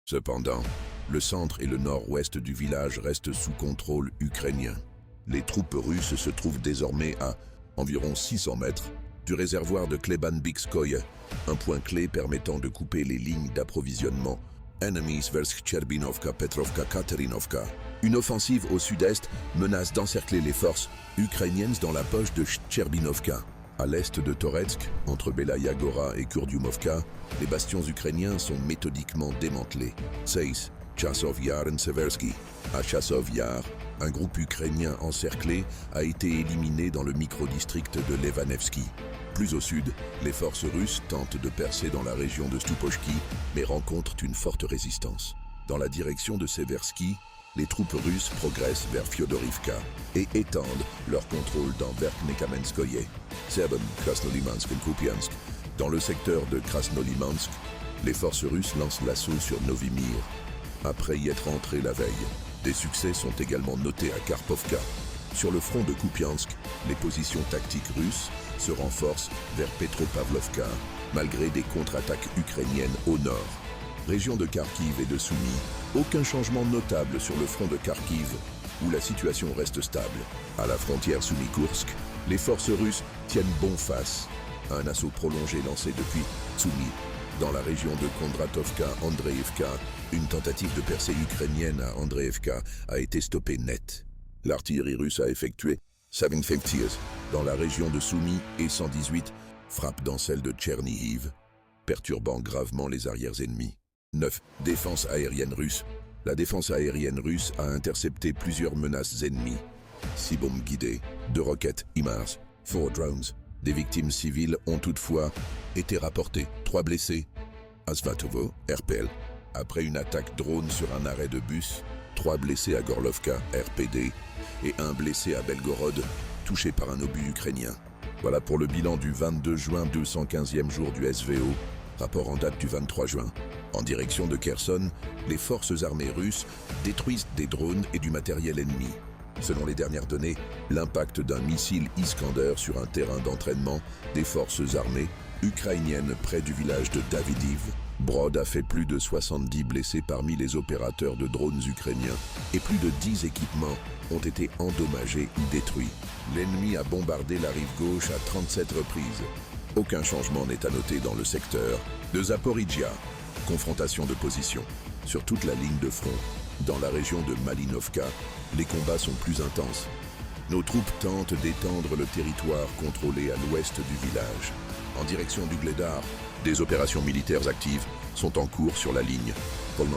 Cependant, le centre et le nord-ouest du village restent sous contrôle ukrainien. Les troupes russes se trouvent désormais à environ 600 mètres du réservoir de Klebanbikskoye, un point clé permettant de couper les lignes d'approvisionnement Enemies vers Cherbinovka, Petrovka, Katerinovka. Une offensive au sud-est menace d'encercler les forces ukrainiennes dans la poche de Cherbinovka. À l'est de Toretsk, entre Belaya Gora et Kurdiumovka, les bastions ukrainiens sont méthodiquement démantelés. 6. Chasov Yar et Seversky. À Chasov Yar, un groupe ukrainien encerclé a été éliminé dans le micro-district de Levanevski. Plus au sud, les forces russes tentent de percer dans la région de Stupochki, mais rencontrent une forte résistance. Dans la direction de Seversky, les troupes russes progressent vers Fyodorivka et étendent leur contrôle dans Verkhnekamenskoye, Serbon, Krasnolimansk et Kupiansk. Dans le secteur de Krasnolimansk, les forces russes lancent l'assaut sur Novimir. Après y être entrées la veille, des succès sont également notés à Karpovka. Sur le front de Kupiansk, les positions tactiques russes se renforcent vers Petropavlovka, malgré des contre-attaques ukrainiennes au nord. Région de Kharkiv et de Soumy, aucun changement notable sur le front de Kharkiv, où la situation reste stable. À la frontière Soumy-Koursk, les forces russes tiennent bon face à un assaut prolongé lancé depuis Soumy. Dans la région de Kondratovka-Andreevka, une tentative de percée ukrainienne à Andreevka a été stoppée net. L'artillerie russe a effectué 750 dans la région de Soumy et 118 frappes dans celle de Tchernihiv, perturbant gravement les arrières ennemis. 9. Défense aérienne russe. La défense aérienne russe a intercepté plusieurs menaces ennemies. 6 bombes guidées, 2 roquettes HIMARS, 4 drones. Des victimes civiles ont toutefois été rapportées. 3 blessés à Svatovo, RPL. Après une attaque drone sur un arrêt de bus, 3 blessés à Gorlovka, RPD, et 1 blessé à Belgorod, touché par un obus ukrainien. Voilà pour le bilan du 22 juin, 215e jour du SVO, rapport en date du 23 juin. En direction de Kherson, les forces armées russes détruisent des drones et du matériel ennemi. Selon les dernières données, l'impact d'un missile Iskander sur un terrain d'entraînement des forces armées ukrainiennes près du village de Davydiv, Brod a fait plus de 70 blessés parmi les opérateurs de drones ukrainiens et plus de 10 équipements ont été endommagés ou détruits. L'ennemi a bombardé la rive gauche à 37 reprises. Aucun changement n'est à noter dans le secteur de Zaporizhia. Confrontation de position sur toute la ligne de front. Dans la région de Malinovka, les combats sont plus intenses. Nos troupes tentent d'étendre le territoire contrôlé à l'ouest du village. En direction du Gledar, des opérations militaires actives sont en cours sur la ligne.